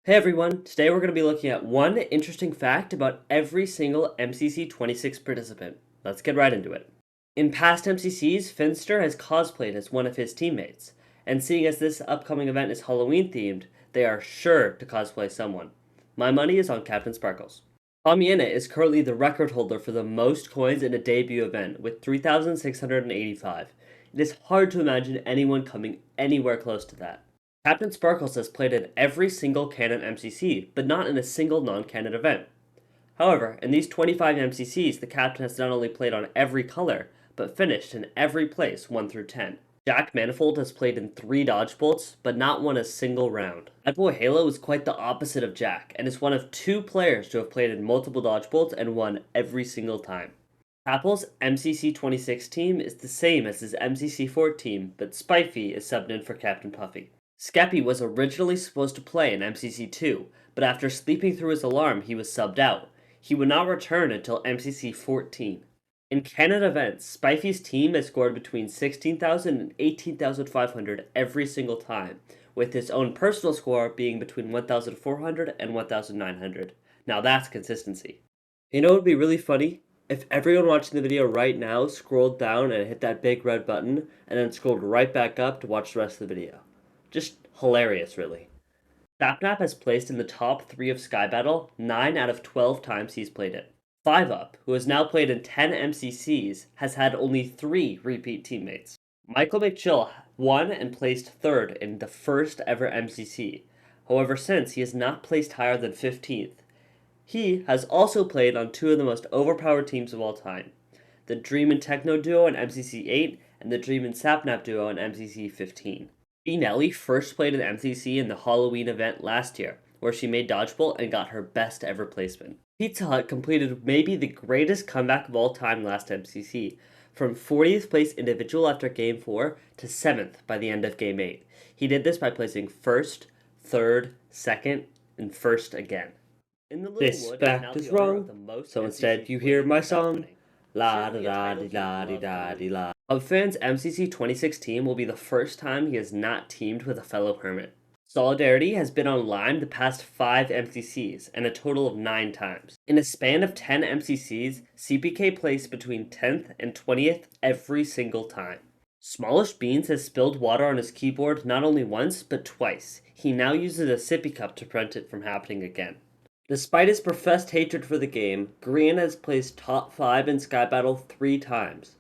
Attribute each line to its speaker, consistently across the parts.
Speaker 1: Hey everyone, today we're going to be looking at one interesting fact about every single MCC 26 participant. Let's get right into it. In past MCCs, Finster has cosplayed as one of his teammates, and seeing as this upcoming event is Halloween themed, they are sure to cosplay someone. My money is on Captain Sparkles. Amiena is currently the record holder for the most coins in a debut event with 3,685. It is hard to imagine anyone coming anywhere close to that. Captain Sparkles has played in every single canon MCC, but not in a single non-canon event. However, in these 25 MCCs, the captain has not only played on every color, but finished in every place 1 through 10. Jack Manifold has played in 3 dodge bolts, but not won a single round. Bad Boy Halo is quite the opposite of Jack, and is one of 2 players to have played in multiple dodge bolts and won every single time. Apple's MCC 26 team is the same as his MCC 4 team, but Spifey is subbed in for Captain Puffy. Skeppy was originally supposed to play in MCC 2, but after sleeping through his alarm, he was subbed out. He would not return until MCC 14. In Canada events, Spifey's team has scored between 16,000 and 18,500 every single time, with his own personal score being between 1,400 and 1,900. Now that's consistency. You know what would be really funny? If everyone watching the video right now scrolled down and hit that big red button, and then scrolled right back up to watch the rest of the video. Just hilarious, really. Sapnap has placed in the top 3 of Sky Battle 9 out of 12 times he's played it. 5UP, who has now played in 10 MCCs, has had only 3 repeat teammates. Michael McChill won and placed 3rd in the first ever MCC. However, since he has not placed higher than 15th. He has also played on 2 of the most overpowered teams of all time, the Dream and Techno duo in MCC 8 and the Dream and Sapnap duo in MCC 15. Nelly first played an MCC in the Halloween event last year, where she made dodgeball and got her best ever placement. Pizza Hut completed maybe the greatest comeback of all time last MCC, from 40th place individual after Game 4 to 7th by the end of Game 8. He did this by placing 1st, 3rd, 2nd, and 1st again. This fact is wrong, so instead you hear my song. La da da di la di da di la. Hubfan's MCC 26 team will be the first time he has not teamed with a fellow hermit. Solidarity has been on Lime the past 5 MCCs, and a total of 9 times. In a span of 10 MCCs, CPK placed between 10th and 20th every single time. Smallish Beans has spilled water on his keyboard not only once, but twice. He now uses a sippy cup to prevent it from happening again. Despite his professed hatred for the game, Green has placed top 5 in Sky Battle 3 times.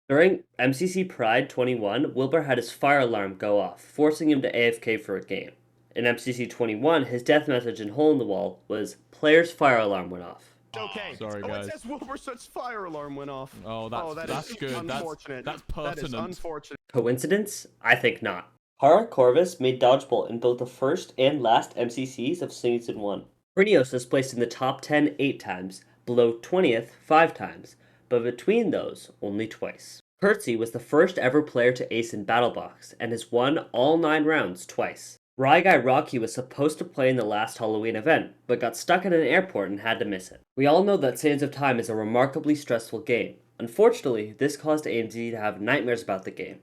Speaker 1: During MCC Pride 21, Wilbur had his fire alarm go off, forcing him to AFK for a game. In MCC 21, his death message in Hole in the Wall was, "Player's fire alarm went off."
Speaker 2: Okay.
Speaker 3: Sorry, guys.
Speaker 2: It says Wilbur's fire alarm went off.
Speaker 3: Oh, that's good.
Speaker 2: Unfortunate.
Speaker 3: That's pertinent.
Speaker 2: That is unfortunate.
Speaker 1: Coincidence? I think not. Hara Corvus made dodgeball in both the first and last MCCs of Season 1. Frenios has placed in the top 10 8 times, below 20th 5 times, but between those, only twice. Curtsy was the first ever player to ace in Battlebox, and has won all 9 rounds twice. Guy Rocky was supposed to play in the last Halloween event, but got stuck at an airport and had to miss it. We all know that Sands of Time is a remarkably stressful game. Unfortunately, this caused AMZ to have nightmares about the game.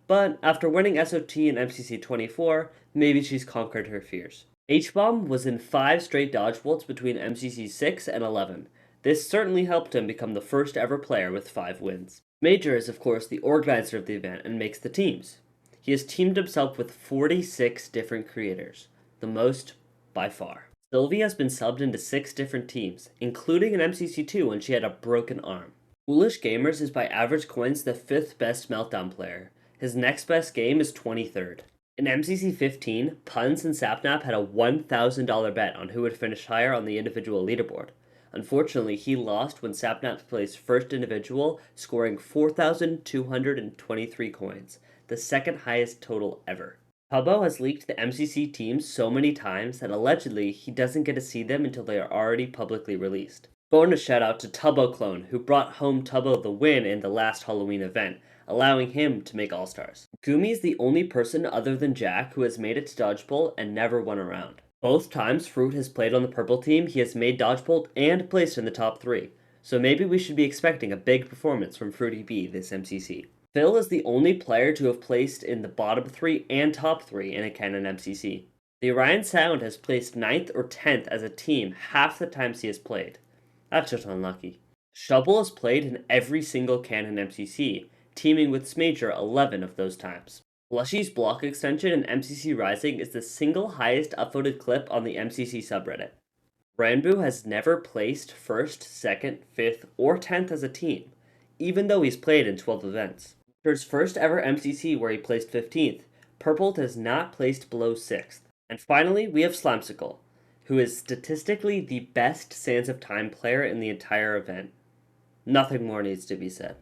Speaker 1: But after winning SOT in MCC 24, maybe she's conquered her fears. H-Bomb was in 5 straight dodge bolts between MCC 6 and 11. This certainly helped him become the first ever player with 5 wins. Major is of course the organizer of the event and makes the teams. He has teamed himself with 46 different creators, the most by far. Sylvie has been subbed into 6 different teams, including an MCC 2 when she had a broken arm. Foolish Gamers is by average coins the 5th best Meltdown player. His next best game is 23rd. In MCC 15, Puns and Sapnap had a $1,000 bet on who would finish higher on the individual leaderboard. Unfortunately, he lost when Sapnap placed first individual, scoring 4,223 coins, the second highest total ever. Tubbo has leaked the MCC teams so many times that allegedly he doesn't get to see them until they are already publicly released. Bonus shout out to Tubbo Clone, who brought home Tubbo the win in the last Halloween event, allowing him to make All-Stars. Gumi is the only person other than Jack who has made it to Dodgeball and never won a round. Both times Fruit has played on the purple team, he has made Dodgeball and placed in the top 3. So maybe we should be expecting a big performance from Fruity B this MCC. Phil is the only player to have placed in the bottom 3 and top 3 in a canon MCC. The Orion Sound has placed 9th or 10th as a team half the times he has played. That's just unlucky. Shovel has played in every single canon MCC, teaming with Smager 11 of those times. Blushy's block extension in MCC Rising is the single highest upvoted clip on the MCC subreddit. Ranbu has never placed 1st, 2nd, 5th, or 10th as a team, even though he's played in 12 events. For his first ever MCC where he placed 15th, Purple has not placed below 6th. And finally, we have Slamsicle, who is statistically the best Sands of Time player in the entire event. Nothing more needs to be said.